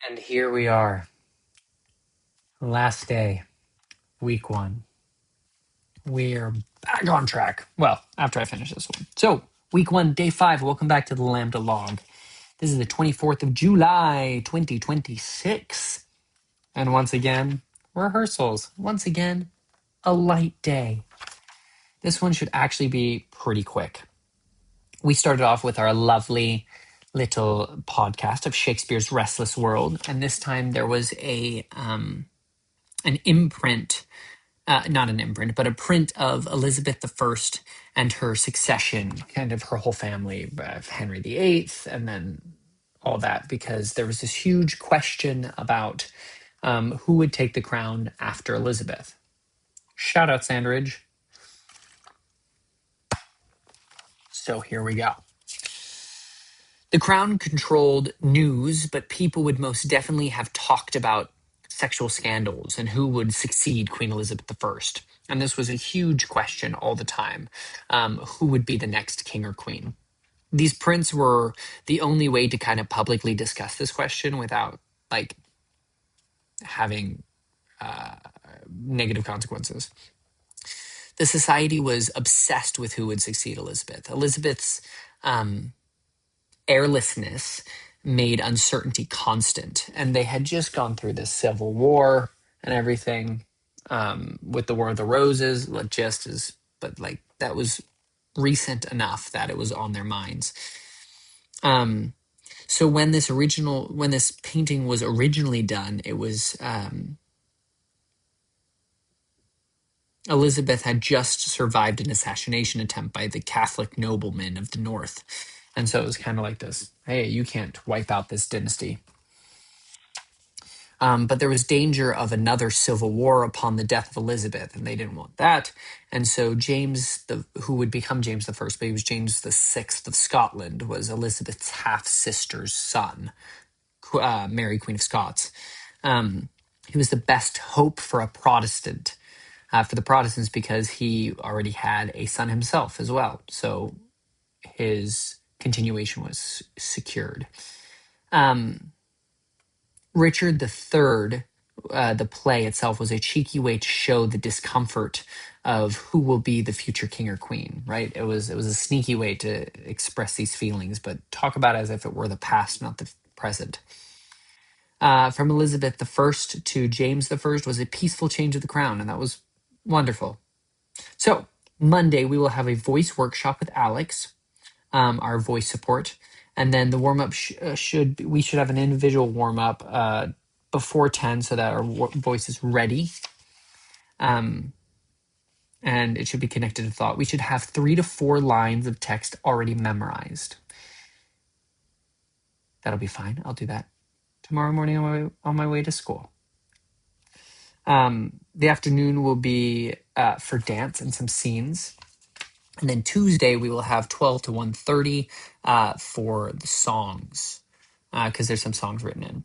And here we are, last day, week one. We're back on track. Well, after I finish this one. So, week one, day 5. Welcome back to the LAMDA log. This is the 24th of July, 2026. And once again, rehearsals. Once again, a light day. This one should actually be pretty quick. We started off with our lovely little podcast of Shakespeare's Restless World, and this time there was an imprint, not an imprint, but a print of Elizabeth I and her succession, kind of her whole family, of Henry VIII, and then all that, because there was this huge question about who would take the crown after Elizabeth. Shout out Sandridge. So here we go. The crown controlled news, but people would most definitely have talked about sexual scandals and who would succeed Queen Elizabeth I. And this was a huge question all the time. Who would be the next king or queen? These prints were the only way to kind of publicly discuss this question without like having negative consequences. The society was obsessed with who would succeed Elizabeth. Elizabeth's airlessness made uncertainty constant, and they had just gone through this civil war and everything, with the War of the Roses, just as, but like that was recent enough that it was on their minds. So when this painting was originally done, it was Elizabeth had just survived an assassination attempt by the Catholic noblemen of the North. And so it was kind of like this, hey, you can't wipe out this dynasty. But there was danger of another civil war upon the death of Elizabeth, and they didn't want that. And so James, who would become James the First, but he was James the Sixth of Scotland, was Elizabeth's half-sister's son, Mary, Queen of Scots. He was the best hope for a Protestant, for the Protestants, because he already had a son himself as well. So his continuation was secured. Richard III, the play itself, was a cheeky way to show the discomfort of who will be the future king or queen, right? It was a sneaky way to express these feelings, but talk about it as if it were the past, not the present. From Elizabeth I to James I was a peaceful change of the crown, and that was wonderful. So, Monday, we will have a voice workshop with Alex, our voice support. And then the warm-up we should have an individual warm-up before 10 so that our voice is ready. And it should be connected to thought. We should have 3 to 4 lines of text already memorized. That'll be fine. I'll do that tomorrow morning on my way to school. The afternoon will be for dance and some scenes. And then Tuesday, we will have 12 to 1:30 for the songs, because there's some songs written in.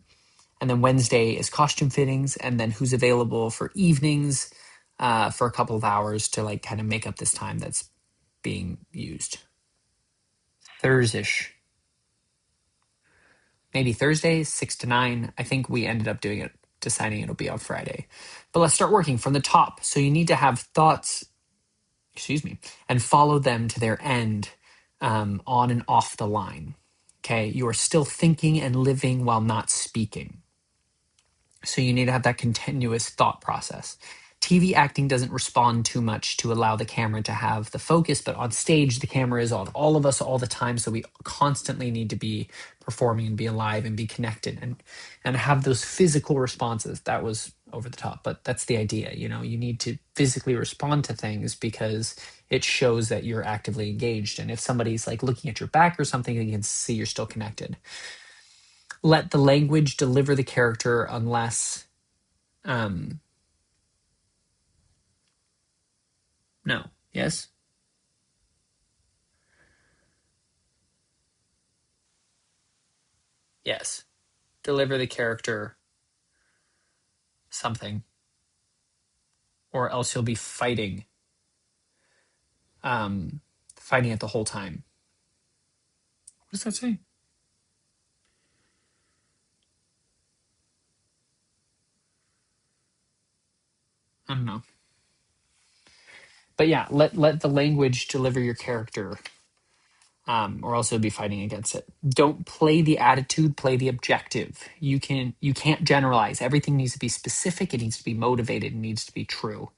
And then Wednesday is costume fittings, and then who's available for evenings for a couple of hours to like kind of make up this time that's being used. Thursday-ish. Maybe Thursday, 6 to 9. I think we ended up deciding it'll be on Friday. But let's start working from the top. So you need to have thoughts, and follow them to their end, on and off the line. Okay, you are still thinking and living while not speaking. So you need to have that continuous thought process. TV acting doesn't respond too much to allow the camera to have the focus, but on stage, the camera is on all of us all the time. So we constantly need to be performing and be alive and be connected and have those physical responses. That was over the top, but that's the idea. You know, you need to physically respond to things because it shows that you're actively engaged. And if somebody's like looking at your back or something, you can see you're still connected. Let the language deliver the character unless no. Yes? Yes. Deliver the character something, or else he'll be fighting it the whole time. What does that say? But yeah, let the language deliver your character, or else you'll be fighting against it. Don't play the attitude, play the objective. You can't generalize. Everything needs to be specific. It needs to be motivated. It needs to be true.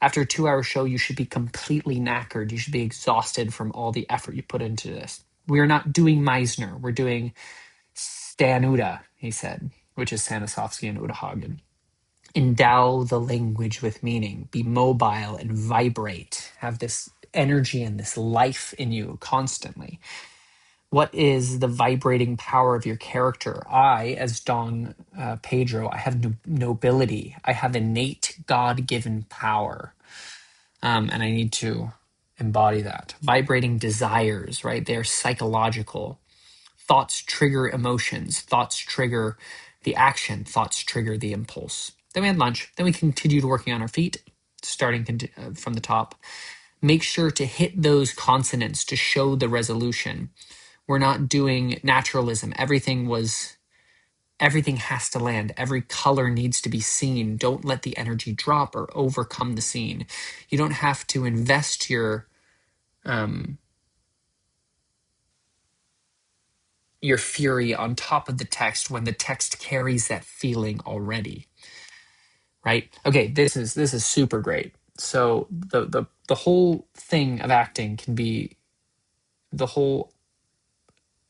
After a 2-hour show, you should be completely knackered. You should be exhausted from all the effort you put into this. We are not doing Meisner. We're doing Stanuda, he said, which is Stanislavski and Uta Hagen. Endow the language with meaning. Be mobile and vibrate. Have this energy and this life in you constantly. What is the vibrating power of your character? I, as Don Pedro, I have nobility. I have innate God-given power. And I need to embody that. Vibrating desires, right? They're psychological. Thoughts trigger emotions. Thoughts trigger the action. Thoughts trigger the impulse. Then we had lunch. Then we continued working on our feet, starting from the top. Make sure to hit those consonants to show the resolution. We're not doing naturalism. Everything has to land. Every color needs to be seen. Don't let the energy drop or overcome the scene. You don't have to invest your fury on top of the text when the text carries that feeling already. Right? Okay, this is super great. So the whole thing of acting can be the whole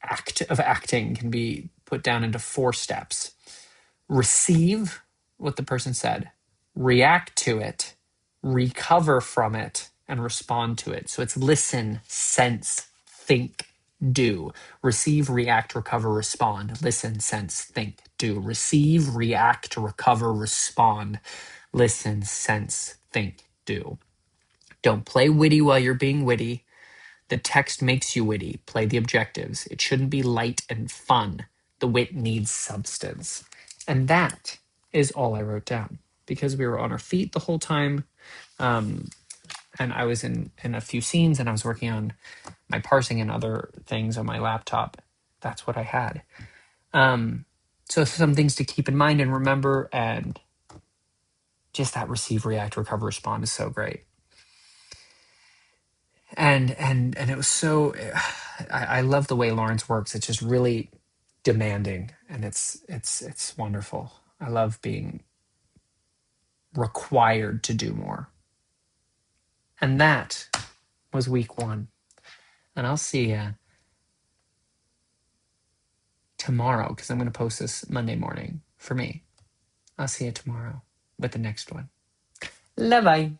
act of acting can be put down into 4 steps. Receive what the person said, react to it, recover from it, and respond to it. So it's listen, sense, think, do. Receive, react, recover, respond. Listen, sense, think, do. Receive, react, recover, respond. Listen, sense, think, do. Don't play witty while you're being witty. The text makes you witty. Play the objectives. It shouldn't be light and fun. The wit needs substance. And that is all I wrote down because we were on our feet the whole time. And I was in a few scenes and I was working on my parsing and other things on my laptop. That's what I had. So some things to keep in mind and remember, and just that receive, react, recover, respond is so great. And it was so I love the way Lawrence works. It's just really demanding, and it's wonderful. I love being required to do more. And that was week 1. And I'll see you tomorrow because I'm going to post this Monday morning for me. I'll see you tomorrow with the next one. Bye bye.